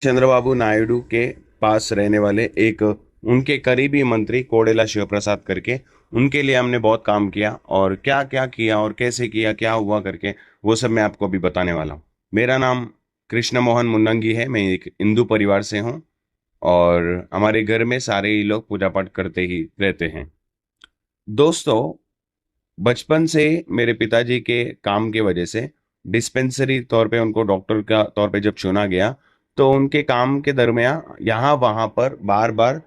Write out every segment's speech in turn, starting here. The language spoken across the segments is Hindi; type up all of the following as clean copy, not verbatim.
चंद्रबाबू नायडू के पास रहने वाले एक उनके करीबी मंत्री कोडेला शिवप्रसाद करके, उनके लिए हमने बहुत काम किया और क्या क्या किया और कैसे किया, क्या हुआ करके वो सब मैं आपको अभी बताने वाला हूँ। मेरा नाम कृष्ण मोहन मुन्नंगी है। मैं एक हिंदू परिवार से हूँ और हमारे घर में सारे ही लोग पूजा पाठ करते ही रहते हैं। दोस्तों, बचपन से मेरे पिताजी के काम के वजह से डिस्पेंसरी तौर पे उनको डॉक्टर का तौर पे जब चुना गया, तो उनके काम के दरमियान यहाँ वहाँ पर बार बार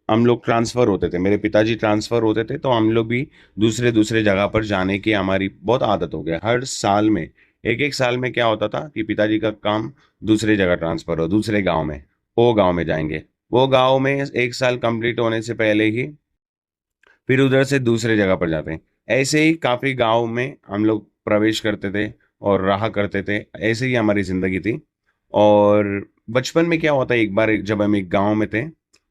हम लोग ट्रांसफर होते थे। मेरे पिताजी ट्रांसफर होते थे तो हम लोग भी दूसरे दूसरे जगह पर जाने की हमारी बहुत आदत हो गया। हर साल में एक एक साल में क्या होता था कि पिताजी का काम दूसरे जगह ट्रांसफर हो, दूसरे गांव में, वो गांव में जाएंगे, वो गांव में एक साल कंप्लीट होने से पहले ही फिर उधर से दूसरे जगह पर जाते हैं। ऐसे ही काफी गांव में हम लोग प्रवेश करते थे और रहा करते थे। ऐसे ही हमारी जिंदगी थी। और बचपन में क्या होता है, एक बार जब हम एक गांव में थे,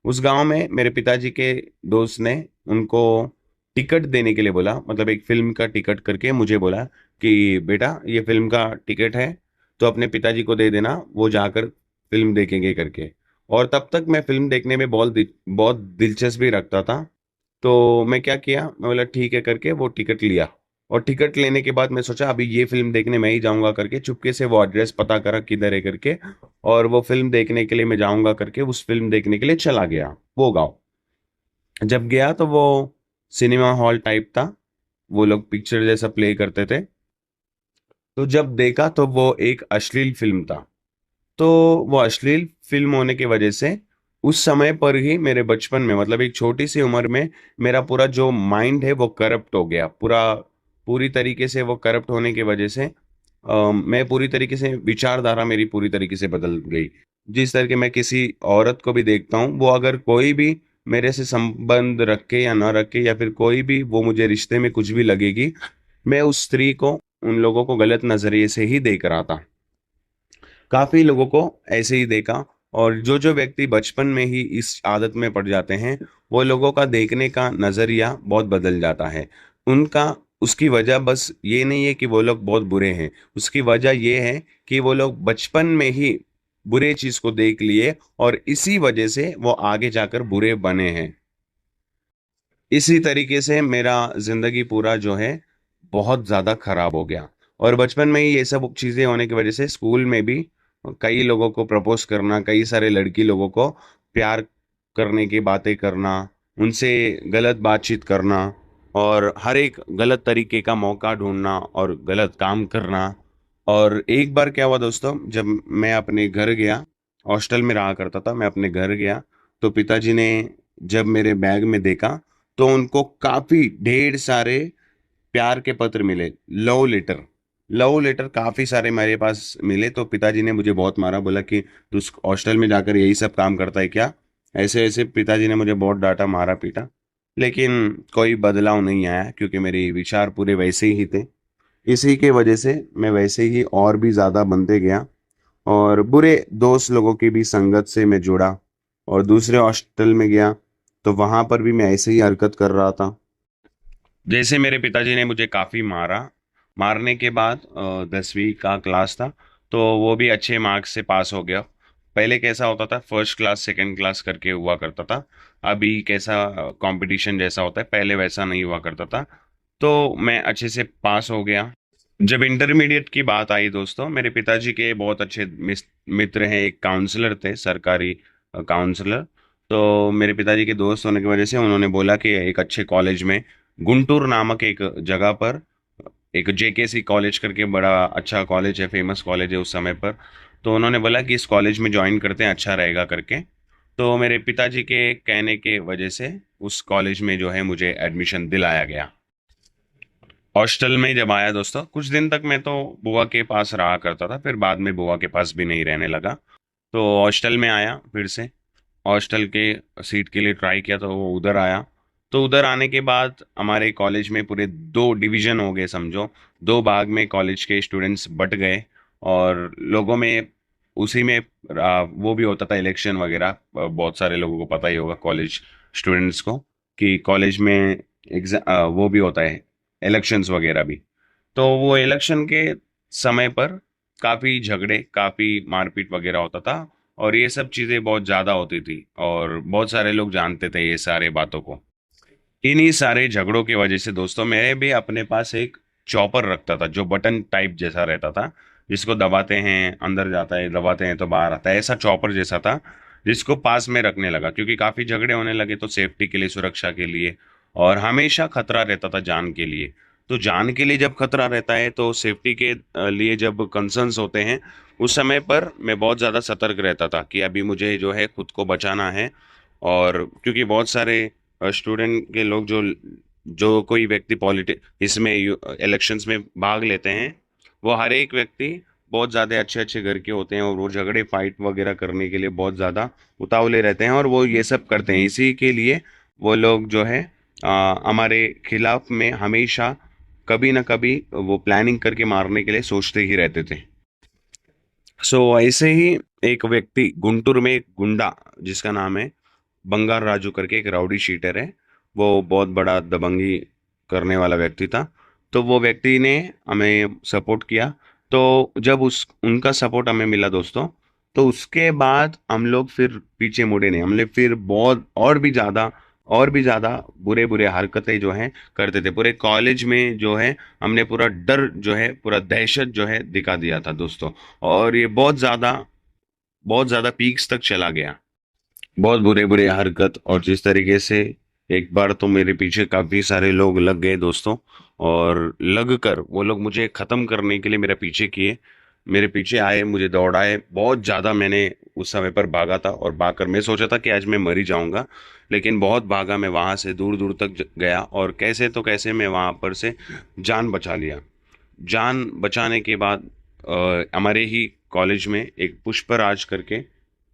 उस गांव में मेरे पिताजी के दोस्त ने उनको टिकट देने के लिए बोला, मतलब एक फिल्म का टिकट करके मुझे बोला कि बेटा ये फिल्म का टिकट है, तो अपने पिताजी को दे देना, वो जाकर फिल्म देखेंगे करके। और तब तक मैं फिल्म देखने में बहुत दिलचस्पी रखता था। तो मैं क्या किया, मैं बोला ठीक है करके वो टिकट लिया। और टिकट लेने के बाद मैं सोचा अभी ये फिल्म देखने मैं ही जाऊंगा करके, चुपके से वो एड्रेस पता करा किधर है करके, और वो फिल्म देखने के लिए मैं जाऊंगा करके उस फिल्म देखने के लिए चला गया वो गाँव। जब गया तो वो सिनेमा हॉल टाइप था, वो लोग पिक्चर जैसा प्ले करते थे। तो जब देखा तो वो एक अश्लील फिल्म था। तो वो अश्लील फिल्म होने की वजह से उस समय पर ही मेरे बचपन में, मतलब एक छोटी सी उम्र में, मेरा पूरा जो माइंड है वो करप्ट हो गया, पूरी तरीके से। वो करप्ट होने की वजह से मैं पूरी तरीके से, विचारधारा मेरी पूरी तरीके से बदल गई। जिस तरह के मैं किसी औरत को भी देखता हूँ, वो अगर कोई भी मेरे से संबंध रखे या ना रखे, या फिर कोई भी वो मुझे रिश्ते में कुछ भी लगेगी, मैं उस स्त्री को, उन लोगों को गलत नजरिए से ही देख रहा था। काफी लोगों को ऐसे ही देखा। और जो जो व्यक्ति बचपन में ही इस आदत में पड़ जाते हैं, वो लोगों का देखने का नजरिया बहुत बदल जाता है उनका। उसकी वजह बस ये नहीं है कि वो लोग बहुत बुरे हैं, उसकी वजह ये है कि वो लोग बचपन में ही बुरे चीज को देख लिए और इसी वजह से वो आगे जाकर बुरे बने हैं। इसी तरीके से मेरा जिंदगी पूरा जो है बहुत ज्यादा खराब हो गया। और बचपन में ही ये सब चीजें होने की वजह से स्कूल में भी कई लोगों को प्रपोज करना, कई सारे लड़की लोगों को प्यार करने की बातें करना, उनसे गलत बातचीत करना, और हर एक गलत तरीके का मौका ढूंढना और गलत काम करना। और एक बार क्या हुआ दोस्तों, जब मैं अपने घर गया, हॉस्टल में रहा करता था, मैं अपने घर गया, तो पिताजी ने जब मेरे बैग में देखा, तो उनको काफी ढेर सारे प्यार के पत्र मिले। लव लेटर काफी सारे मेरे पास मिले। तो पिताजी ने मुझे बहुत मारा, बोला कि तू हॉस्टल में जाकर यही सब काम करता है क्या, ऐसे ऐसे पिताजी ने मुझे बहुत डांटा, मारा पीटा। लेकिन कोई बदलाव नहीं आया, क्योंकि मेरे विचार पूरे वैसे ही थे। इसी के वजह से मैं वैसे ही और भी ज्यादा बनते गया, और बुरे दोस्त लोगों की भी संगत से मैं जुड़ा, और दूसरे हॉस्टल में गया तो वहां पर भी मैं ऐसे ही हरकत कर रहा था। जैसे मेरे पिताजी ने मुझे काफी मारा। मारने के बाद 10वीं का क्लास था, तो वो भी अच्छे मार्क्स से पास हो गया। पहले कैसा होता था, फर्स्ट क्लास सेकंड क्लास करके हुआ करता था। अभी कैसा कंपटीशन जैसा होता है, पहले वैसा नहीं हुआ करता था। तो मैं अच्छे से पास हो गया। जब इंटरमीडिएट की बात आई दोस्तों, मेरे पिताजी के बहुत अच्छे मित्र हैं, एक काउंसलर थे, सरकारी काउंसलर। तो मेरे पिताजी के दोस्त होने की वजह से उन्होंने बोला कि एक अच्छे कॉलेज में, गुंटूर नामक एक जगह पर, एक जेकेसी कॉलेज करके बड़ा अच्छा कॉलेज है, फेमस कॉलेज है उस समय पर। तो उन्होंने बोला कि इस कॉलेज में ज्वाइन करते हैं, अच्छा रहेगा करके। तो मेरे पिताजी के कहने के वजह से उस कॉलेज में जो है मुझे एडमिशन दिलाया गया। हॉस्टल में जब आया दोस्तों, कुछ दिन तक मैं तो बुआ के पास रहा करता था, फिर बाद में बुआ के पास भी नहीं रहने लगा। तो हॉस्टल में आया फिर से, हॉस्टल के सीट के लिए ट्राई किया तो वो उधर आया। तो उधर आने के बाद हमारे कॉलेज में पूरे दो डिवीजन हो गए समझो, दो भाग में कॉलेज के स्टूडेंट्स बट गए। और लोगों में, उसी में वो भी होता था इलेक्शन वगैरह। बहुत सारे लोगों को पता ही होगा कॉलेज स्टूडेंट्स को, कि कॉलेज में वो भी होता है, इलेक्शंस वगैरह भी। तो वो इलेक्शन के समय पर काफी झगड़े, काफी मारपीट वगैरह होता था। और ये सब चीज़ें बहुत ज़्यादा होती थी और बहुत सारे लोग जानते थे ये सारे बातों को। इन्हीं सारे झगड़ों की वजह से दोस्तों मैं भी अपने पास एक चॉपर रखता था जो बटन टाइप जैसा रहता था, जिसको दबाते हैं अंदर जाता है, दबाते हैं तो बाहर आता है, ऐसा चॉपर जैसा था, जिसको पास में रखने लगा क्योंकि काफ़ी झगड़े होने लगे तो सेफ्टी के लिए, सुरक्षा के लिए, और हमेशा खतरा रहता था जान के लिए। तो जान के लिए जब खतरा रहता है तो सेफ्टी के लिए जब कंसर्न्स होते हैं, उस समय पर मैं बहुत ज़्यादा सतर्क रहता था कि अभी मुझे जो है खुद को बचाना है। और क्योंकि बहुत सारे स्टूडेंट के लोग जो जो कोई व्यक्ति पॉलिटिक इसमें इलेक्शंस में भाग लेते हैं, वो हर एक व्यक्ति बहुत ज़्यादा अच्छे अच्छे घर के होते हैं और वो झगड़े फाइट वगैरह करने के लिए बहुत ज़्यादा उतावले रहते हैं और वो ये सब करते हैं। इसी के लिए वो लोग जो है हमारे खिलाफ में हमेशा कभी ना कभी वो प्लानिंग करके मारने के लिए सोचते ही रहते थे। सो ऐसे ही एक व्यक्ति गुंटूर में, एक गुंडा जिसका नाम है बंगार राजू करके, एक राउडी शीटर है, वो बहुत बड़ा दबंगी करने वाला व्यक्ति था। तो वो व्यक्ति ने हमें सपोर्ट किया। तो जब उस उनका सपोर्ट हमें मिला दोस्तों, तो उसके बाद हम लोग फिर पीछे मुड़े नहीं, हमने फिर बहुत और भी ज़्यादा बुरे बुरे हरकतें जो हैं करते थे। पूरे कॉलेज में जो है हमने पूरा डर जो है, पूरा दहशत जो है दिखा दिया था दोस्तों। और ये बहुत ज़्यादा पीक्स तक चला गया, बहुत बुरे बुरे हरकत। और जिस तरीके से एक बार तो मेरे पीछे काफी सारे लोग लग गए दोस्तों, और लग कर वो लोग मुझे खत्म करने के लिए मेरे पीछे किए, मेरे पीछे आए, मुझे दौड़ाए बहुत ज्यादा। मैंने उस समय पर भागा था और भागकर मैं सोचा था कि आज मैं मर ही जाऊंगा, लेकिन बहुत भागा मैं, वहां से दूर दूर तक गया और कैसे तो कैसे मैं वहां पर से जान बचा लिया। जान बचाने के बाद हमारे ही कॉलेज में एक पुष्पराज करके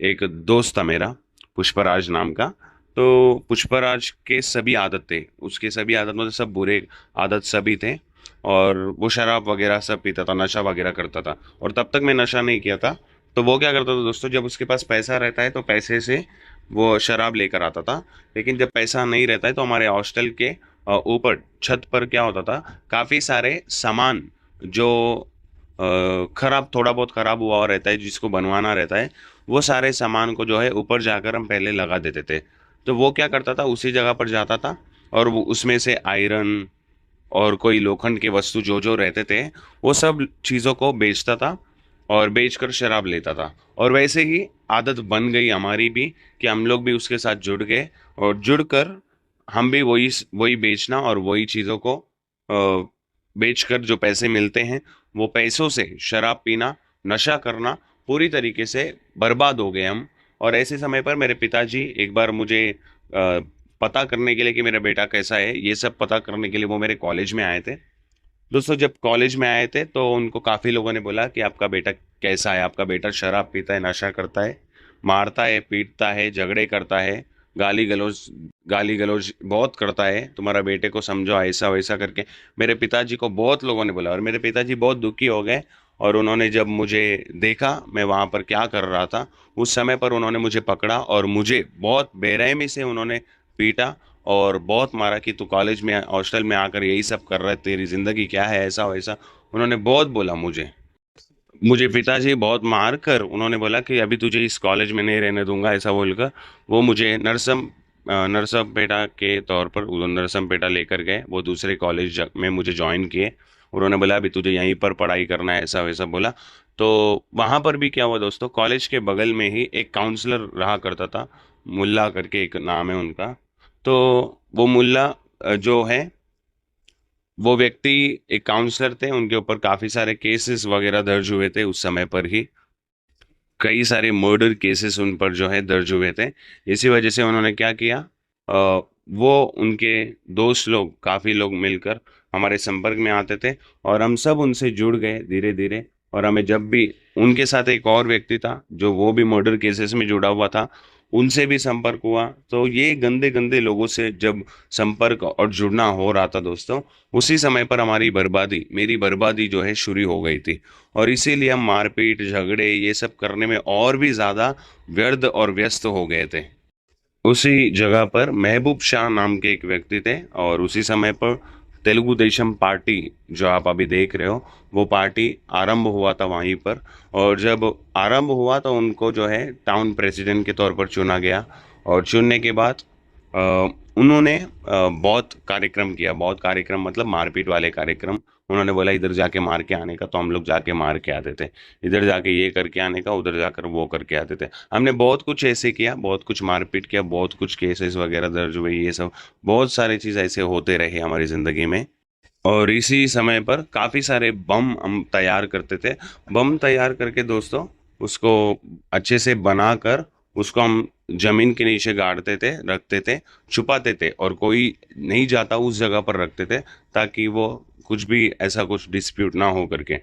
एक दोस्त था मेरा, पुष्पराज नाम का। तो पुष्पराज के सभी आदत थे, उसके सभी आदत मतलब सब बुरे आदत सभी थे। और वो शराब वगैरह सब पीता था, नशा वगैरह करता था, और तब तक मैं नशा नहीं किया था। तो वो क्या करता था दोस्तों, जब उसके पास पैसा रहता है तो पैसे से वो शराब लेकर आता था। लेकिन जब पैसा नहीं रहता है तो हमारे हॉस्टल के ऊपर छत पर क्या होता था, काफ़ी सारे सामान जो खराब, थोड़ा बहुत खराब हुआ रहता है, जिसको बनवाना रहता है, वो सारे सामान को जो है ऊपर जाकर हम पहले लगा देते थे। तो वो क्या करता था, उसी जगह पर जाता था और वो उसमें से आयरन और कोई लोखंड के वस्तु जो जो रहते थे, वो सब चीज़ों को बेचता था और बेचकर शराब लेता था। और वैसे ही आदत बन गई हमारी भी कि हम लोग भी उसके साथ जुड़ गए, और जुड़कर हम भी वही वही बेचना और वही चीज़ों को बेचकर जो पैसे मिलते हैं, वो पैसों से शराब पीना, नशा करना, पूरी तरीके से बर्बाद हो गए हम। और ऐसे समय पर मेरे पिताजी एक बार मुझे पता करने के लिए कि मेरा बेटा कैसा है, ये सब पता करने के लिए वो मेरे कॉलेज में आए थे दोस्तों। जब कॉलेज में आए थे तो उनको काफ़ी लोगों ने बोला कि आपका बेटा कैसा है, आपका बेटा शराब पीता है, नशा करता है, मारता है, पीटता है, झगड़े करता है, गाली गलौज बहुत करता है, तुम्हारा बेटे को समझो, ऐसा वैसा करके मेरे पिताजी को बहुत लोगों ने बोला। और मेरे पिताजी बहुत दुखी हो गए, और उन्होंने जब मुझे देखा मैं वहाँ पर क्या कर रहा था, उस समय पर उन्होंने मुझे पकड़ा और मुझे बहुत बेरहमी से उन्होंने पीटा और बहुत मारा कि तू कॉलेज में, हॉस्टल में आकर यही सब कर रहा है, तेरी ज़िंदगी क्या है, ऐसा वैसा। उन्होंने बहुत बोला मुझे, पिताजी बहुत मार कर उन्होंने बोला कि अभी तुझे इस कॉलेज में नहीं रहने दूंगा, ऐसा बोलकर वो मुझे नरसमपेटा के तौर पर वो नरसमपेटा लेकर गए, वो दूसरे कॉलेज में मुझे ज्वाइन किए। उन्होंने बोला अभी तुझे यहीं पर पढ़ाई करना है, ऐसा वैसा बोला। तो वहाँ पर भी क्या हुआ दोस्तों, कॉलेज के बगल में ही एक काउंसलर रहा करता था, मुल्ला करके एक नाम है उनका। तो वो मुल्ला जो है, वो व्यक्ति एक काउंसलर थे, उनके ऊपर काफ़ी सारे केसेस वगैरह दर्ज हुए थे उस समय पर ही, कई सारे मर्डर केसेस उन पर जो है दर्ज हुए थे। इसी वजह से उन्होंने क्या किया, वो उनके दोस्त लोग, काफ़ी लोग मिलकर हमारे संपर्क में आते थे और हम सब उनसे जुड़ गए धीरे धीरे। और हमें जब भी उनके साथ एक और व्यक्ति था जो वो भी मर्डर केसेस में जुड़ा हुआ था, उनसे भी संपर्क हुआ। तो ये गंदे गंदे लोगों से जब संपर्क और जुड़ना हो रहा था दोस्तों, उसी समय पर हमारी बर्बादी, मेरी बर्बादी जो है शुरू हो गई थी। और इसीलिए हम मारपीट, झगड़े, ये सब करने में और भी ज़्यादा व्यर्थ और व्यस्त हो गए थे। उसी जगह पर महबूब शाह नाम के एक व्यक्ति थे, और उसी समय पर तेलुगु देशम पार्टी जो आप अभी देख रहे हो, वो पार्टी आरंभ हुआ था वहीं पर। और जब आरंभ हुआ तो उनको जो है टाउन प्रेसिडेंट के तौर पर चुना गया। और चुनने के बाद अ, उन्होंने बहुत कार्यक्रम किया, बहुत कार्यक्रम मतलब मारपीट वाले कार्यक्रम। उन्होंने बोला इधर जाके मार के आने का, तो हम लोग जाके मार के आते थे। इधर जाके ये करके आने का, उधर जाकर वो करके आते थे। हमने बहुत कुछ ऐसे किया, बहुत कुछ मारपीट किया, बहुत कुछ केसेस वगैरह दर्ज हुए, ये सब बहुत सारी चीज़ ऐसे होते रहे हमारी ज़िंदगी में। और इसी समय पर काफ़ी सारे बम हम तैयार करते थे। बम तैयार करके दोस्तों उसको अच्छे से बनाकर उसको हम जमीन के नीचे गाड़ते थे, रखते थे, छुपाते थे, और कोई नहीं जाता उस जगह पर रखते थे, ताकि वो कुछ भी ऐसा कुछ डिस्प्यूट ना हो करके।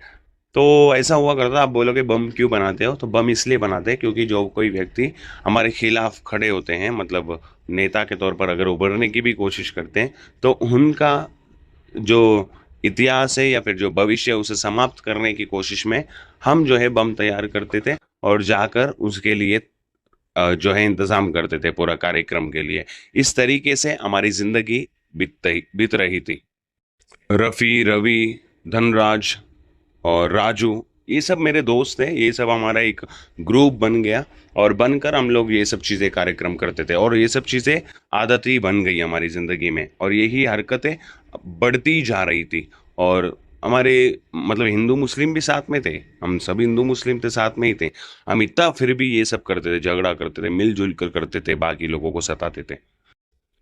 तो ऐसा हुआ करता। आप बोलोगे बम क्यों बनाते हो, तो बम इसलिए बनाते हैं क्योंकि जो कोई व्यक्ति हमारे खिलाफ खड़े होते हैं, मतलब नेता के तौर पर अगर उभरने की भी कोशिश करते हैं, तो उनका जो इतिहास है या फिर जो भविष्य है उसे समाप्त करने की कोशिश में हम जो है बम तैयार करते थे, और जाकर उसके लिए जो है इंतजाम करते थे पूरा कार्यक्रम के लिए। इस तरीके से हमारी जिंदगी बीत रही थी। रफ़ी, रवि, धनराज और राजू, ये सब मेरे दोस्त थे। ये सब हमारा एक ग्रुप बन गया, और बनकर हम लोग ये सब चीज़ें कार्यक्रम करते थे, और ये सब चीज़ें आदत ही बन गई हमारी ज़िंदगी में, और यही हरकतें बढ़ती जा रही थी। और हमारे मतलब हिंदू मुस्लिम भी साथ में थे, हम सब हिंदू मुस्लिम थे, साथ में ही थे। हम इतना फिर भी ये सब करते थे, झगड़ा करते थे, मिलजुल कर करते थे, बाकी लोगों को सताते थे।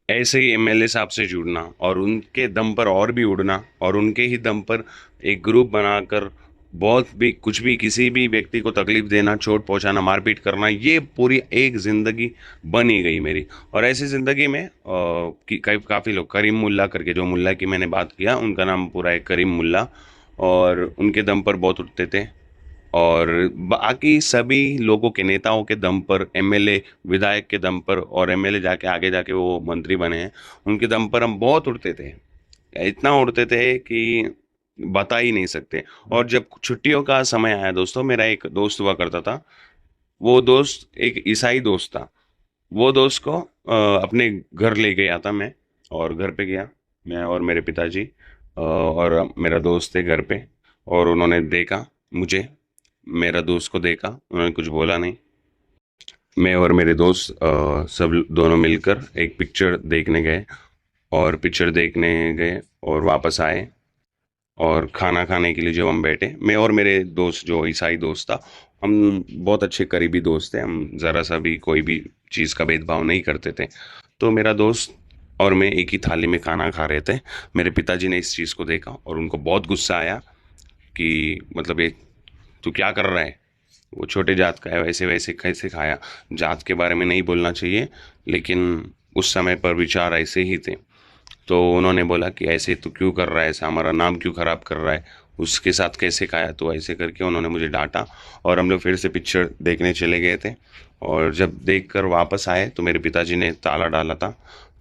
ऐसे ही एमएलए साहब से जुड़ना, और उनके दम पर और भी उड़ना, और उनके ही दम पर एक ग्रुप बनाकर बहुत भी कुछ भी किसी भी व्यक्ति को तकलीफ देना, चोट पहुंचाना, मारपीट करना, ये पूरी एक ज़िंदगी बनी गई मेरी। और ऐसी ज़िंदगी में काफ़ी लोग, करीम मुल्ला करके, जो मुल्ला की मैंने बात किया उनका नाम पूरा है करीम मुल्ला, और उनके दम पर बहुत उठते थे। और बाकी सभी लोगों के, नेताओं के दम पर, एमएलए विधायक के दम पर, और एमएलए जाके आगे जाके वो मंत्री बने हैं, उनके दम पर हम बहुत उड़ते थे। इतना उड़ते थे कि बता ही नहीं सकते। और जब छुट्टियों का समय आया दोस्तों, मेरा एक दोस्त हुआ करता था। वो दोस्त एक ईसाई दोस्त था। वो दोस्त को अपने घर ले गया था मैं, और घर पे गया मैं और मेरे पिताजी, और मेरा दोस्त थे घर पे। और उन्होंने देखा मुझे, मेरा दोस्त को देखा, उन्होंने कुछ बोला नहीं। मैं और मेरे दोस्त सब दोनों मिलकर एक पिक्चर देखने गए, और पिक्चर देखने गए और वापस आए। और खाना खाने के लिए जब हम बैठे, मैं और मेरे दोस्त जो ईसाई दोस्त था, हम बहुत अच्छे करीबी दोस्त थे। हम ज़रा सा भी कोई भी चीज़ का भेदभाव नहीं करते थे। तो मेरा दोस्त और मैं एक ही थाली में खाना खा रहे थे। मेरे पिताजी ने इस चीज़ को देखा और उनको बहुत गुस्सा आया कि मतलब ये तू क्या कर रहा है, वो छोटे जात का है, वैसे वैसे कैसे खाया। जात के बारे में नहीं बोलना चाहिए, लेकिन उस समय पर विचार ऐसे ही थे। तो उन्होंने बोला कि ऐसे तू क्यों कर रहा है, ऐसा हमारा नाम क्यों खराब कर रहा है, उसके साथ कैसे खाया, तो ऐसे करके उन्होंने मुझे डांटा। और हम लोग फिर से पिक्चर देखने चले गए थे। और जब देख कर वापस आए तो मेरे पिताजी ने ताला डाला था,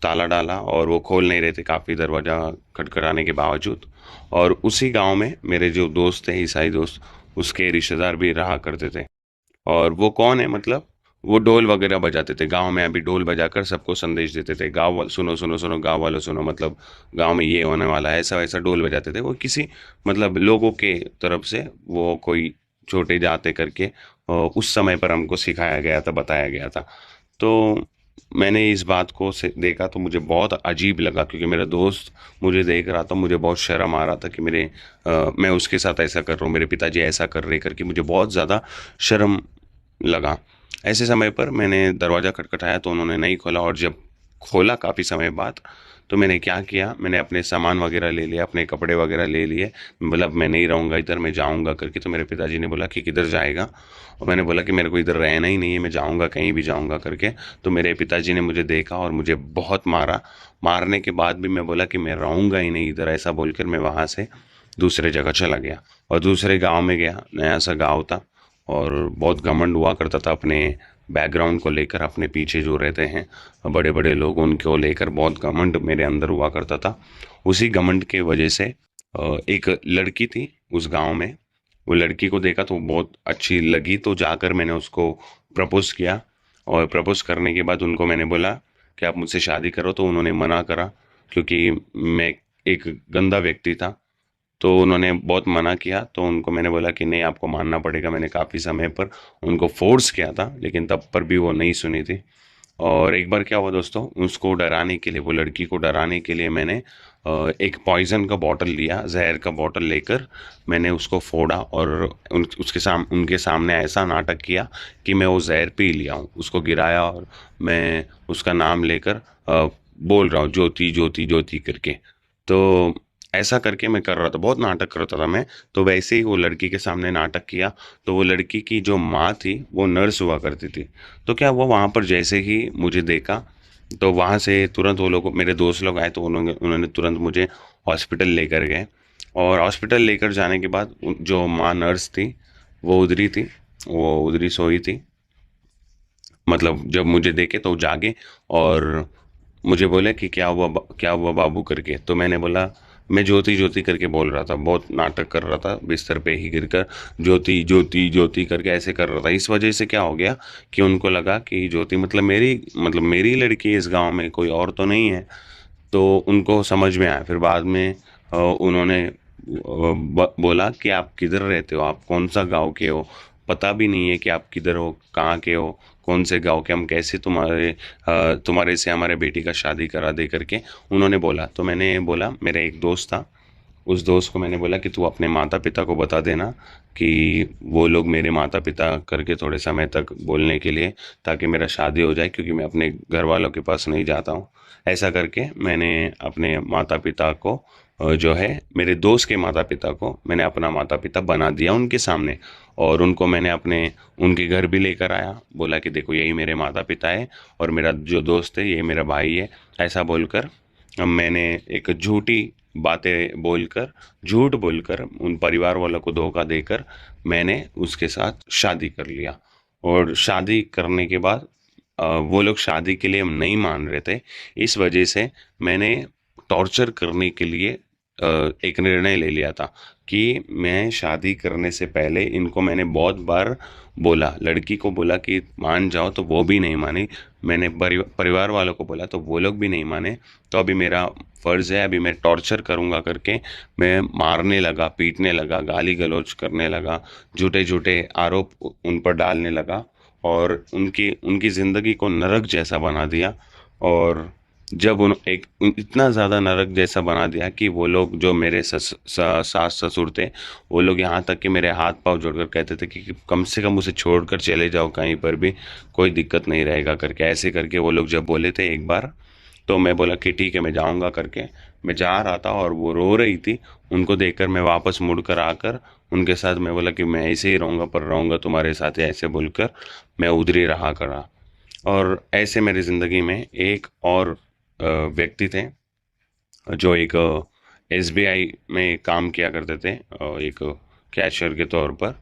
ताला डाला और वो खोल नहीं रहे थे, काफ़ी दरवाज़ा खटखटाने के बावजूद। और उसी गांव में मेरे जो दोस्त थे, ईसाई दोस्त, उसके रिश्तेदार भी रहा करते थे। और वो कौन है, मतलब वो ढोल वगैरह बजाते थे गांव में। अभी ढोल बजाकर सबको संदेश देते थे, सुनो सुनो सुनो, गांव वालों सुनो, मतलब गांव में ये होने वाला है, ऐसा वैसा ढोल बजाते थे। वो किसी मतलब लोगों के तरफ से वो कोई छोटे जाते करके उस समय पर हमको सिखाया गया था, बताया गया था। तो मैंने इस बात को से देखा तो मुझे बहुत अजीब लगा, क्योंकि मेरा दोस्त मुझे देख रहा था, मुझे बहुत शर्म आ रहा था कि मैं उसके साथ ऐसा कर रहा हूँ, मेरे पिताजी ऐसा कर रहे करके मुझे बहुत ज़्यादा शर्म लगा। ऐसे समय पर मैंने दरवाज़ा खटखटाया तो उन्होंने नहीं खोला, और जब खोला काफ़ी समय बाद, तो मैंने क्या किया, मैंने अपने सामान वगैरह ले लिया, अपने कपड़े वगैरह ले लिए। मतलब मैं नहीं रहूँगा इधर, मैं जाऊँगा करके। तो मेरे पिताजी ने बोला कि किधर जाएगा, और मैंने बोला कि मेरे को इधर रहना ही नहीं है, मैं जाऊँगा, कहीं भी जाऊँगा करके। तो मेरे पिताजी ने मुझे देखा और मुझे बहुत मारा। मारने के बाद भी मैं बोला कि मैं रहूँगा ही नहीं इधर, ऐसा बोलकर मैं वहाँ से दूसरे जगह चला गया, और दूसरे गाँव में गया। नया सा गाँव था, और बहुत घमंड हुआ करता था अपने बैकग्राउंड को लेकर, अपने पीछे जो रहते हैं बड़े बड़े लोग, उनको लेकर बहुत घमंड मेरे अंदर हुआ करता था। उसी घमंड के वजह से एक लड़की थी उस गांव में। वो लड़की को देखा तो बहुत अच्छी लगी, तो जाकर मैंने उसको प्रपोज किया। और प्रपोज करने के बाद उनको मैंने बोला कि आप मुझसे शादी करो, तो उन्होंने मना करा, क्योंकि मैं एक गंदा व्यक्ति था। तो उन्होंने बहुत मना किया, तो उनको मैंने बोला कि नहीं, आपको मानना पड़ेगा। मैंने काफ़ी समय पर उनको फोर्स किया था, लेकिन तब पर भी वो नहीं सुनी थी। और एक बार क्या हुआ दोस्तों, उसको डराने के लिए, वो लड़की को डराने के लिए मैंने एक पॉइजन का बॉटल लिया, जहर का बॉटल लेकर मैंने उसको फोड़ा और उनके सामने ऐसा नाटक किया कि मैं वो जहर पी लिया हूँ। उसको गिराया और मैं उसका नाम लेकर बोल रहा हूँ ज्योति ज्योति ज्योति करके। तो ऐसा करके मैं कर रहा था, बहुत नाटक करता था मैं। तो वैसे ही वो लड़की के सामने नाटक किया। तो वो लड़की की जो माँ थी वो नर्स हुआ करती थी। तो क्या हुआ, वहाँ पर जैसे ही मुझे देखा, तो वहाँ से तुरंत वो लोग, मेरे दोस्त लोग आए, तो उन्होंने उन्होंने तुरंत मुझे हॉस्पिटल लेकर गए। और हॉस्पिटल लेकर जाने के बाद जो माँ नर्स थी वो उधरी थी, वो उधरी सोई थी। मतलब जब मुझे देखे तो जागे और मुझे बोले कि क्या हुआ बाबू करके। तो मैंने बोला, मैं ज्योति ज्योति करके बोल रहा था, बहुत नाटक कर रहा था बिस्तर पे ही गिरकर, ज्योति ज्योति ज्योति करके ऐसे कर रहा था। इस वजह से क्या हो गया कि उनको लगा कि ज्योति मतलब मेरी लड़की इस गांव में, कोई और तो नहीं है। तो उनको समझ में आया। फिर बाद में उन्होंने बोला कि आप किधर रहते हो, आप कौन सा गांव के हो, पता भी नहीं है कि आप किधर हो, कहाँ के हो, कौन से गांव के, हम कैसे तुम्हारे से हमारे बेटी का शादी करा दे करके उन्होंने बोला। तो मैंने बोला, मेरा एक दोस्त था, उस दोस्त को मैंने बोला कि तू अपने माता पिता को बता देना कि वो लोग मेरे माता पिता करके थोड़े समय तक बोलने के लिए, ताकि मेरा शादी हो जाए, क्योंकि मैं अपने घर वालों के पास नहीं जाता हूँ। ऐसा करके मैंने अपने माता पिता को जो है, मेरे दोस्त के माता पिता को मैंने अपना माता पिता बना दिया उनके सामने। और उनको मैंने उनके घर भी लेकर आया, बोला कि देखो यही मेरे माता पिता है और मेरा जो दोस्त है ये मेरा भाई है। ऐसा बोलकर मैंने एक झूठ बोलकर उन परिवार वालों को धोखा देकर मैंने उसके साथ शादी कर लिया। और शादी करने के बाद वो लोग शादी के लिए नहीं मान रहे थे। इस वजह से मैंने टॉर्चर करने के लिए एक निर्णय ले लिया था कि मैं शादी करने से पहले इनको मैंने बहुत बार बोला, लड़की को बोला कि मान जाओ, तो वो भी नहीं मानी। मैंने परिवार वालों को बोला तो वो लोग भी नहीं माने। तो अभी मेरा फ़र्ज़ है, अभी मैं टॉर्चर करूँगा करके मैं मारने लगा, पीटने लगा, गाली गलौज करने लगा, झूठे झूठे आरोप उन पर डालने लगा और उनकी उनकी ज़िंदगी को नरक जैसा बना दिया। और जब इतना ज़्यादा नरक जैसा बना दिया कि वो लोग जो मेरे सास ससुर थे, वो लोग यहाँ तक कि मेरे हाथ पांव जोड़कर कहते थे कि कम से कम उसे छोड़कर चले जाओ कहीं पर भी, कोई दिक्कत नहीं रहेगा करके। ऐसे करके वो लोग जब बोले थे एक बार, तो मैं बोला कि ठीक है, मैं जाऊँगा करके। मैं जा रहा था और वो रो रही थी। उनको देखकर मैं वापस मुड़ कर आकर उनके साथ मैं बोला कि मैं ऐसे ही रहूँगा, पर रहूँगा तुम्हारे साथ ही, ऐसे बोलकर मैं उधर ही रहा करा। और ऐसे मेरी ज़िंदगी में एक और व्यक्ति थे जो एक एसबीआई में काम किया करते थे, एक कैशियर के तौर पर।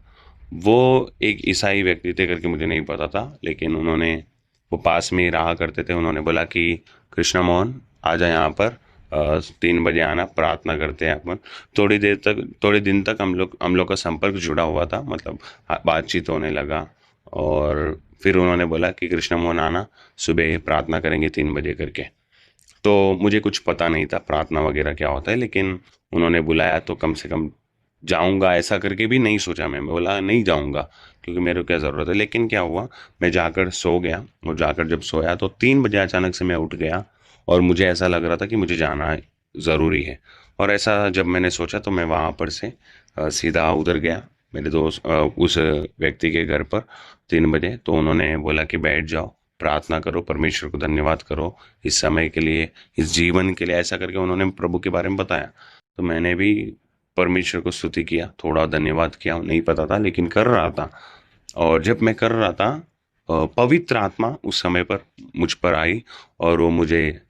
वो एक ईसाई व्यक्ति थे करके मुझे नहीं पता था, लेकिन वो पास में ही रहा करते थे। उन्होंने बोला कि कृष्णा मोहन आ जा यहाँ पर, 3 बजे आना, प्रार्थना करते हैं अपन। थोड़ी दिन तक हम लोग का संपर्क जुड़ा हुआ था, मतलब बातचीत होने लगा। और फिर उन्होंने बोला कि कृष्णा मोहन आना, सुबह प्रार्थना करेंगे 3 बजे करके। तो मुझे कुछ पता नहीं था प्रार्थना वगैरह क्या होता है, लेकिन उन्होंने बुलाया तो कम से कम जाऊंगा, ऐसा करके भी नहीं सोचा। मैं बोला नहीं जाऊंगा, क्योंकि मेरे को क्या ज़रूरत है। लेकिन क्या हुआ, मैं जाकर सो गया। और जाकर जब सोया तो 3 बजे अचानक से मैं उठ गया और मुझे ऐसा लग रहा था कि मुझे जाना ज़रूरी है। और ऐसा जब मैंने सोचा तो मैं वहाँ पर से सीधा उधर गया मेरे दोस्त उस व्यक्ति के घर पर 3 बजे। तो उन्होंने बोला कि बैठ जाओ, प्रार्थना करो, परमेश्वर को धन्यवाद करो इस समय के लिए, इस जीवन के लिए। ऐसा करके उन्होंने प्रभु के बारे में बताया। तो मैंने भी परमेश्वर को स्तुति किया, थोड़ा धन्यवाद किया, नहीं पता था लेकिन कर रहा था। और जब मैं कर रहा था, पवित्र आत्मा उस समय पर मुझ पर आई और वो मुझे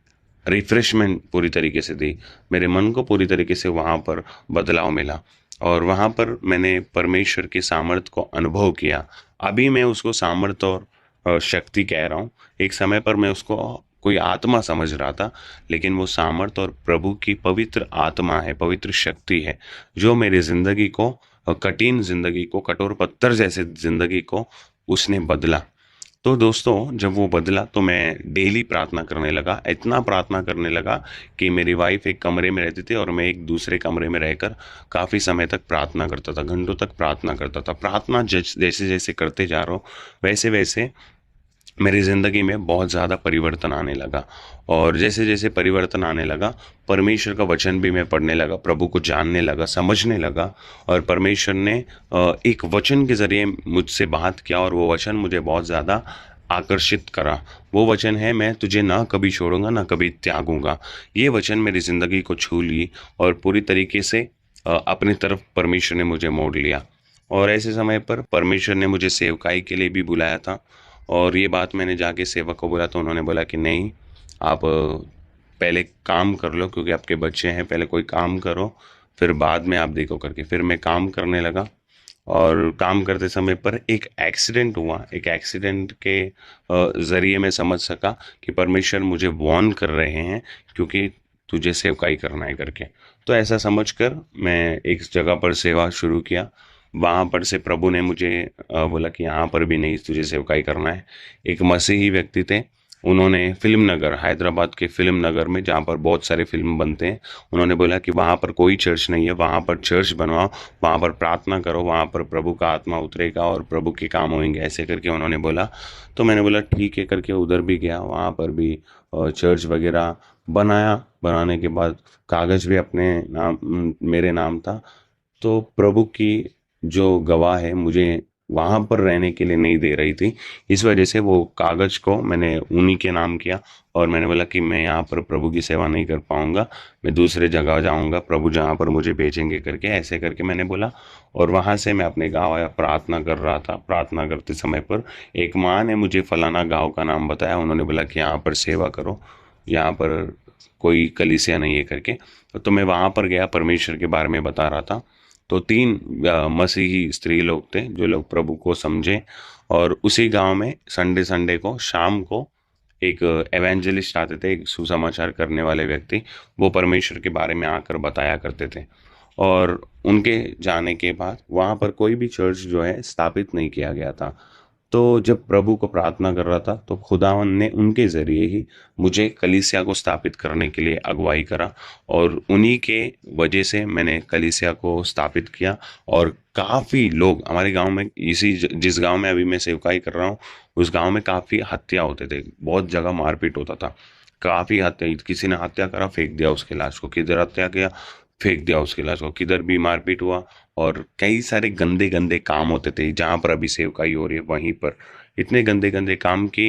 रिफ्रेशमेंट पूरी तरीके से दी। मेरे मन को पूरी तरीके से वहाँ पर बदलाव मिला और वहाँ पर मैंने परमेश्वर के सामर्थ्य को अनुभव किया। अभी मैं उसको सामर्थ्य और शक्ति कह रहा हूँ। एक समय पर मैं उसको कोई आत्मा समझ रहा था, लेकिन वो सामर्थ्य और प्रभु की पवित्र आत्मा है, पवित्र शक्ति है, जो मेरी ज़िंदगी को, कठिन ज़िंदगी को, कठोर पत्थर जैसे ज़िंदगी को उसने बदला। तो दोस्तों जब वो बदला तो मैं डेली प्रार्थना करने लगा, इतना प्रार्थना करने लगा कि मेरी वाइफ एक कमरे में रहती थी और मैं एक दूसरे कमरे में रहकर काफ़ी समय तक प्रार्थना करता था, घंटों तक प्रार्थना करता था। प्रार्थना जैसे जैसे करते जा रहा हूँ वैसे वैसे मेरी ज़िंदगी में बहुत ज़्यादा परिवर्तन आने लगा। और जैसे जैसे परिवर्तन आने लगा, परमेश्वर का वचन भी मैं पढ़ने लगा, प्रभु को जानने लगा, समझने लगा। और परमेश्वर ने एक वचन के ज़रिए मुझसे बात किया और वो वचन मुझे बहुत ज़्यादा आकर्षित करा। वो वचन है, मैं तुझे ना कभी छोड़ूंगा ना कभी त्यागूंगा। ये वचन मेरी ज़िंदगी को छू ली और पूरी तरीके से अपनी तरफ परमेश्वर ने मुझे मोड़ लिया। और ऐसे समय पर परमेश्वर ने मुझे सेवकाई के लिए भी बुलाया था। और ये बात मैंने जाके सेवक को बोला तो उन्होंने बोला कि नहीं, आप पहले काम कर लो, क्योंकि आपके बच्चे हैं, पहले कोई काम करो फिर बाद में आप देखो करके। फिर मैं काम करने लगा और काम करते समय पर एक एक्सीडेंट हुआ। एक एक्सीडेंट के ज़रिए मैं समझ सका कि परमेश्वर मुझे वार्न कर रहे हैं, क्योंकि तुझे सेवकाई करना है करके। तो ऐसा समझकर मैं एक जगह पर सेवा शुरू किया। वहाँ पर से प्रभु ने मुझे बोला कि यहाँ पर भी नहीं, तुझे सेवकाई करना है। एक मसीही व्यक्ति थे, उन्होंने फिल्म नगर, हैदराबाद के फिल्म नगर में जहाँ पर बहुत सारे फिल्म बनते हैं, उन्होंने बोला कि वहाँ पर कोई चर्च नहीं है, वहाँ पर चर्च बनवाओ, वहाँ पर प्रार्थना करो, वहाँ पर प्रभु का आत्मा उतरेगा और प्रभु के काम होंगे, ऐसे करके उन्होंने बोला। तो मैंने बोला ठीक है करके उधर भी गया, वहाँ पर भी चर्च वगैरह बनाया। बनाने के बाद कागज़ भी अपने नाम, मेरे नाम था। तो प्रभु की जो गवाह है, मुझे वहाँ पर रहने के लिए नहीं दे रही थी। इस वजह से वो कागज़ को मैंने उन्हीं के नाम किया और मैंने बोला कि मैं यहाँ पर प्रभु की सेवा नहीं कर पाऊँगा, मैं दूसरे जगह जाऊँगा, प्रभु जहाँ पर मुझे भेजेंगे करके, ऐसे करके मैंने बोला। और वहाँ से मैं अपने गाँव आया, प्रार्थना कर रहा था। प्रार्थना करते समय पर एक माँ ने मुझे फलाना गाँव का नाम बताया। उन्होंने बोला कि यहाँ पर सेवा करो, यहाँ पर कोई कलीसिया नहीं है करके। तो मैं वहाँ पर गया, परमेश्वर के बारे में बता रहा था। तो 3 मसीही स्त्री लोग थे जो लोग प्रभु को समझे। और उसी गांव में संडे संडे को शाम को एक एवेंजलिस्ट आते थे, एक सुसमाचार करने वाले व्यक्ति। वो परमेश्वर के बारे में आकर बताया करते थे। और उनके जाने के बाद वहाँ पर कोई भी चर्च जो है स्थापित नहीं किया गया था। तो जब प्रभु को प्रार्थना कर रहा था तो खुदावन ने उनके ज़रिए ही मुझे कलीसिया को स्थापित करने के लिए अगुवाई करा। और उन्हीं के वजह से मैंने कलीसिया को स्थापित किया। और काफ़ी लोग हमारे गांव में, जिस गांव में अभी मैं सेवकाई कर रहा हूँ, उस गांव में काफ़ी हत्या होते थे, बहुत जगह मारपीट होता था। काफ़ी हत्या, किसी ने हत्या करा फेंक दिया उसके लाश को, किधर हत्या किया फेंक दिया उसके लाश को, किधर भी मारपीट हुआ। और कई सारे गंदे गंदे काम होते थे जहाँ पर अभी सेवकाई हो रही है वहीं पर। इतने गंदे गंदे काम की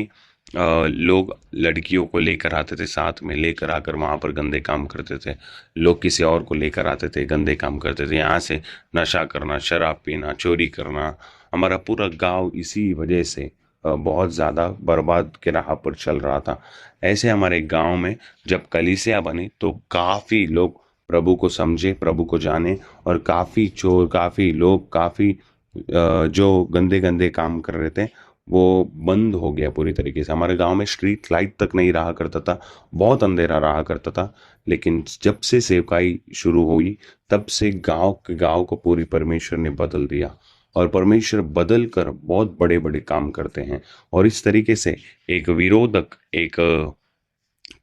लोग लड़कियों को लेकर आते थे, साथ में लेकर आकर वहाँ पर गंदे काम करते थे। लोग किसी और को लेकर आते थे, गंदे काम करते थे। यहाँ से नशा करना, शराब पीना, चोरी करना। हमारा पूरा गांव इसी वजह से बहुत ज़्यादा बर्बाद के राह पर चल रहा था। ऐसे हमारे गांव में जब कलीसिया बनी तो काफ़ी लोग प्रभु को समझे, प्रभु को जाने। और काफ़ी चोर, काफ़ी लोग, काफ़ी जो गंदे गंदे काम कर रहे थे वो बंद हो गया पूरी तरीके से। हमारे गांव में स्ट्रीट लाइट तक नहीं रहा करता था, बहुत अंधेरा रहा करता था। लेकिन जब से सेवकाई शुरू हुई तब से गांव को पूरी परमेश्वर ने बदल दिया। और परमेश्वर बदल कर बहुत बड़े बड़े काम करते हैं। और इस तरीके से एक विरोधक, एक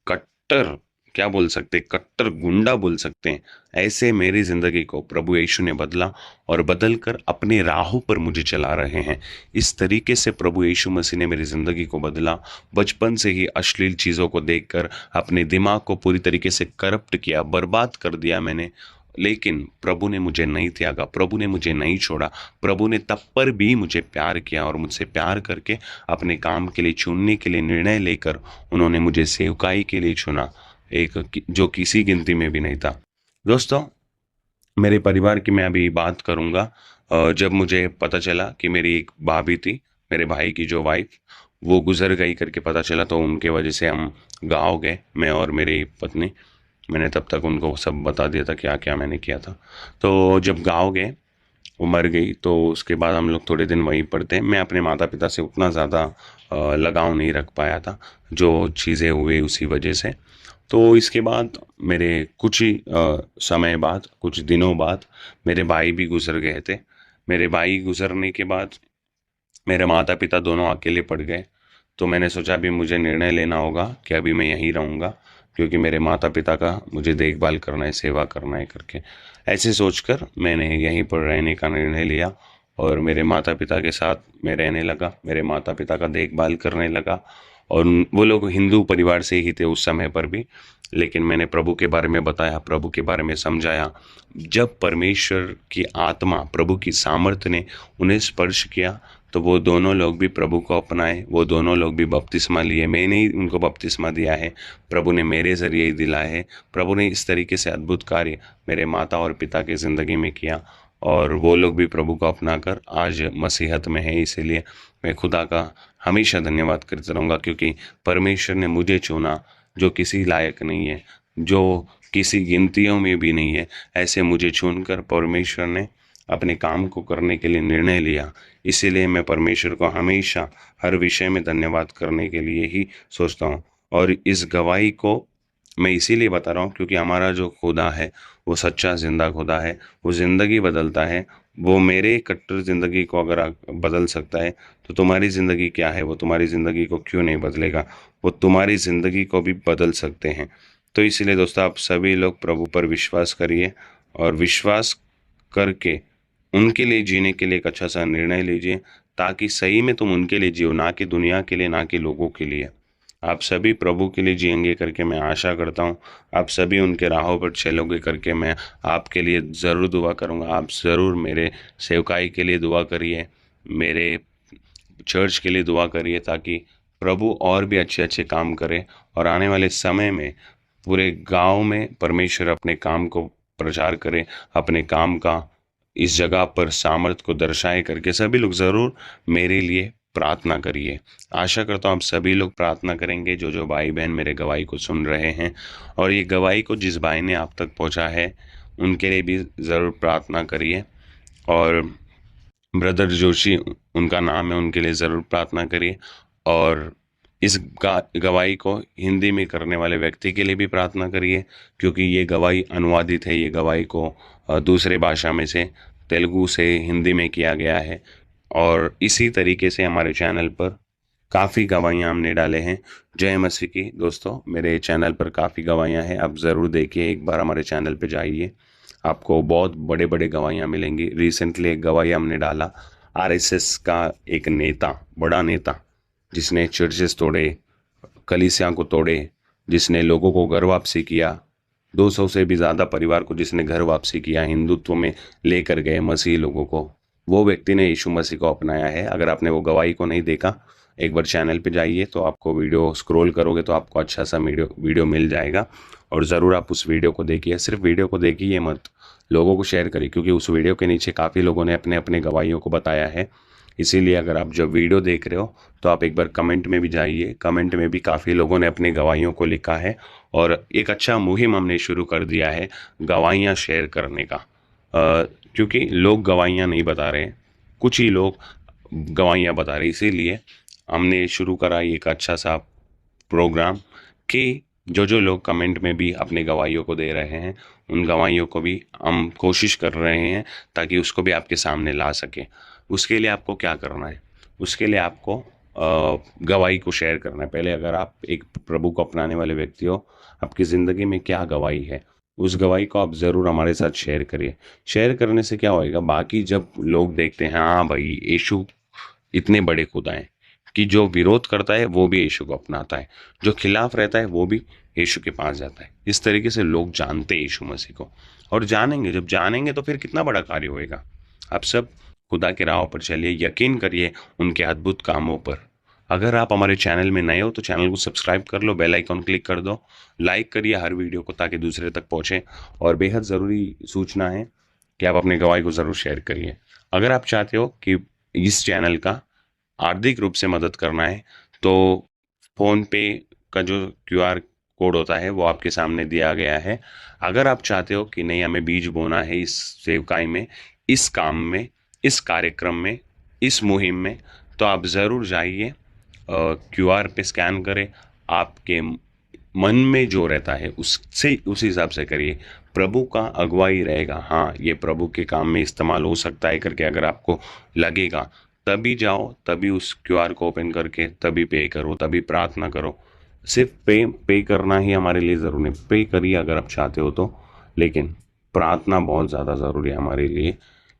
कट्टर, क्या बोल सकते, कट्टर गुंडा बोल सकते हैं, ऐसे मेरी जिंदगी को प्रभु यीशु ने बदला और बदल कर अपने राहों पर मुझे चला रहे हैं। इस तरीके से प्रभु यीशु मसीह ने मेरी ज़िंदगी को बदला। बचपन से ही अश्लील चीज़ों को देखकर अपने दिमाग को पूरी तरीके से करप्ट किया, बर्बाद कर दिया मैंने। लेकिन प्रभु ने मुझे नहीं त्यागा, प्रभु ने मुझे नहीं छोड़ा। प्रभु ने तब पर भी मुझे प्यार किया और मुझसे प्यार करके अपने काम के लिए चुनने के लिए निर्णय लेकर उन्होंने मुझे सेवकाई के लिए चुना, एक जो किसी गिनती में भी नहीं था। दोस्तों, मेरे परिवार की मैं अभी बात करूंगा। जब मुझे पता चला कि मेरी एक भाभी थी, मेरे भाई की जो वाइफ, वो गुजर गई करके पता चला, तो उनके वजह से हम गाँव गए, मैं और मेरी पत्नी। मैंने तब तक उनको सब बता दिया था क्या क्या मैंने किया था। तो जब गाँव गए, वो मर गई, तो उसके बाद हम लोग थोड़े दिन वहीं पर थे। मैं अपने माता पिता से उतना ज़्यादा लगाव नहीं रख पाया था, जो चीज़ें हुई उसी वजह से। तो इसके बाद मेरे कुछ ही समय बाद, कुछ दिनों बाद मेरे भाई भी गुजर गए थे। मेरे भाई गुजरने के बाद मेरे माता पिता दोनों अकेले पड़ गए। तो मैंने सोचा अभी मुझे निर्णय लेना होगा कि अभी मैं यहीं रहूँगा, क्योंकि मेरे माता पिता का मुझे देखभाल करना है, सेवा करना है करके। ऐसे सोचकर मैंने यहीं पर रहने का निर्णय लिया और मेरे माता पिता के साथ मैं रहने लगा, मेरे माता पिता का देखभाल करने लगा। और वो लोग हिंदू परिवार से ही थे उस समय पर भी, लेकिन मैंने प्रभु के बारे में बताया, प्रभु के बारे में समझाया। जब परमेश्वर की आत्मा, प्रभु की सामर्थ्य ने उन्हें स्पर्श किया, तो वो दोनों लोग भी प्रभु को अपनाए, वो दोनों लोग भी बपतिस्मा लिए। मैंने ही उनको बपतिस्मा दिया है, प्रभु ने मेरे ज़रिए ही दिलाया है। प्रभु ने इस तरीके से अद्भुत कार्य मेरे माता और पिता की ज़िंदगी में किया, और वो लोग भी प्रभु को अपनाकर आज मसीहत में है। इसीलिए मैं खुदा का हमेशा धन्यवाद करता रहूँगा, क्योंकि परमेश्वर ने मुझे चुना, जो किसी लायक नहीं है, जो किसी गिनतियों में भी नहीं है, ऐसे मुझे चुनकर परमेश्वर ने अपने काम को करने के लिए निर्णय लिया। इसीलिए मैं परमेश्वर को हमेशा हर विषय में धन्यवाद करने के लिए ही सोचता हूँ। और इस गवाही को मैं इसीलिए बता रहा हूँ क्योंकि हमारा जो खुदा है वो सच्चा ज़िंदा खुदा है, वो ज़िंदगी बदलता है। वो मेरे कट्टर ज़िंदगी को अगर बदल सकता है, तो तुम्हारी ज़िंदगी क्या है, वो तुम्हारी ज़िंदगी को क्यों नहीं बदलेगा। वो तुम्हारी ज़िंदगी को भी बदल सकते हैं। तो इसलिए दोस्तों, आप सभी लोग प्रभु पर विश्वास करिए, और विश्वास करके उनके लिए जीने के लिए एक अच्छा सा निर्णय लीजिए, ताकि सही में तुम उनके लिए जियो, ना कि दुनिया के लिए, ना कि लोगों के लिए। आप सभी प्रभु के लिए जिएंगे करके मैं आशा करता हूँ। आप सभी उनके राहों पर चलोगे करके मैं आपके लिए ज़रूर दुआ करूँगा। आप ज़रूर मेरे सेवकाई के लिए दुआ करिए, मेरे चर्च के लिए दुआ करिए, ताकि प्रभु और भी अच्छे अच्छे काम करे, और आने वाले समय में पूरे गांव में परमेश्वर अपने काम को प्रचार करे, अपने काम का इस जगह पर सामर्थ को दर्शाए करके। सभी लोग ज़रूर मेरे लिए प्रार्थना करिए। आशा करता हूँ आप सभी लोग प्रार्थना करेंगे, जो जो भाई बहन मेरे गवाही को सुन रहे हैं। और ये गवाही को जिस भाई ने आप तक पहुँचा है, उनके लिए भी ज़रूर प्रार्थना करिए। और ब्रदर जोशी उनका नाम है, उनके लिए ज़रूर प्रार्थना करिए। और इस गवाही को हिंदी में करने वाले व्यक्ति के लिए भी प्रार्थना करिए, क्योंकि ये गवाही अनुवादित है। ये गवाही को दूसरे भाषा में से, तेलुगु से हिंदी में किया गया है। और इसी तरीके से हमारे चैनल पर काफ़ी गवाहियाँ हमने डाले हैं। जय मसीह की दोस्तों, मेरे चैनल पर काफ़ी गवाहियाँ हैं, आप ज़रूर देखिए, एक बार हमारे चैनल पे जाइए, आपको बहुत बड़े बड़े गवाहियाँ मिलेंगी। रिसेंटली एक गवाही हमने डाला, आरएसएस का एक नेता, बड़ा नेता, जिसने चर्चेस तोड़े, कलीसिया को तोड़े, जिसने लोगों को घर वापसी किया, 200 से भी ज़्यादा परिवार को जिसने घर वापसी किया, हिंदुत्व में लेकर गए मसीही लोगों को, वो व्यक्ति ने यीशु मसीह को अपनाया है। अगर आपने वो गवाही को नहीं देखा, एक बार चैनल पे जाइए, तो आपको वीडियो स्क्रॉल करोगे तो आपको अच्छा सा वीडियो मिल जाएगा, और ज़रूर आप उस वीडियो को देखिए। सिर्फ वीडियो को देखिए मत, लोगों को शेयर करिए, क्योंकि उस वीडियो के नीचे काफ़ी लोगों ने अपने अपने गवाहियों को बताया है। इसीलिए अगर आप जब वीडियो देख रहे हो, तो आप एक बार कमेंट में भी जाइए, कमेंट में भी काफ़ी लोगों ने अपने गवाहियों को लिखा है। और एक अच्छा मुहिम हमने शुरू कर दिया है गवाहियाँ शेयर करने का, क्योंकि लोग गवाहियाँ नहीं बता रहे, कुछ ही लोग गवाहियाँ बता रहे। इसीलिए हमने शुरू करा एक अच्छा सा प्रोग्राम, कि जो जो लोग कमेंट में भी अपने गवाहियों को दे रहे हैं, उन गवाहियों को भी हम कोशिश कर रहे हैं ताकि उसको भी आपके सामने ला सके। उसके लिए आपको क्या करना है, उसके लिए आपको गवाही को शेयर करना है। पहले अगर आप एक प्रभु को अपनाने वाले व्यक्ति हो, आपकी ज़िंदगी में क्या गवाही है, उस गवाही को आप ज़रूर हमारे साथ शेयर करिए। शेयर करने से क्या होएगा, बाकी जब लोग देखते हैं हाँ भाई यीशु इतने बड़े खुदा हैं, कि जो विरोध करता है वो भी यीशु को अपनाता है, जो खिलाफ रहता है वो भी यीशु के पास जाता है। इस तरीके से लोग जानते हैं यीशु मसीह को, और जानेंगे, जब जानेंगे तो फिर कितना बड़ा कार्य होएगा। आप सब खुदा के राह पर चलिए, यकीन करिए उनके अद्भुत कामों पर। अगर आप हमारे चैनल में नए हो तो चैनल को सब्सक्राइब कर लो, बेल आइकॉन क्लिक कर दो, लाइक करिए हर वीडियो को ताकि दूसरे तक पहुँचे। और बेहद ज़रूरी सूचना है कि आप अपने गवाही को ज़रूर शेयर करिए। अगर आप चाहते हो कि इस चैनल का आर्थिक रूप से मदद करना है, तो फ़ोन पे का जो QR कोड होता है वो आपके सामने दिया गया है। अगर आप चाहते हो कि नहीं हमें बीज बोना है इस सेवकाई में, इस काम में, इस कार्यक्रम में, इस मुहिम में, तो आप ज़रूर जाइए, QR पे स्कैन करें, आपके मन में जो रहता है उससे उस हिसाब से करिए। प्रभु का अगुवाई रहेगा, हाँ ये प्रभु के काम में इस्तेमाल हो सकता है करके अगर आपको लगेगा, तभी जाओ, तभी उस क्यूआर को ओपन करके तभी पे करो, तभी प्रार्थना करो। सिर्फ पे करना ही हमारे लिए ज़रूरी है, पे करिए अगर आप चाहते हो तो, लेकिन प्रार्थना बहुत ज़्यादा ज़रूरी है हमारे लिए।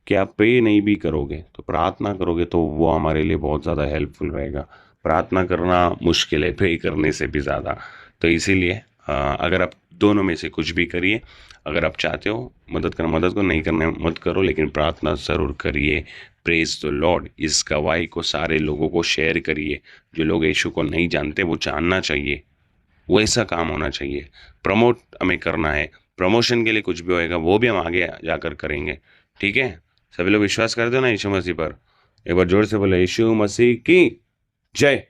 कि आप पे नहीं भी करोगे तो प्रार्थना करोगे तो वो हमारे लिए बहुत ज़्यादा हेल्पफुल रहेगा। प्रार्थना करना मुश्किल है पे करने से भी ज़्यादा। तो इसीलिए अगर आप दोनों में से कुछ भी करिए, अगर आप चाहते हो मदद करना मदद को, नहीं करना मत करो, लेकिन प्रार्थना ज़रूर करिए। प्रेज द लॉर्ड, इस गवाही को सारे लोगों को शेयर करिए। जो लोग यीशु को नहीं जानते वो जानना चाहिए, वैसा काम होना चाहिए। प्रमोट हमें करना है, प्रमोशन के लिए कुछ भी होएगा वो भी हम आगे जाकर करेंगे। ठीक है, सभी लोग विश्वास करते हो ना यीशु मसीह पर? एक बार जोर से बोले, यीशु मसीह की जय।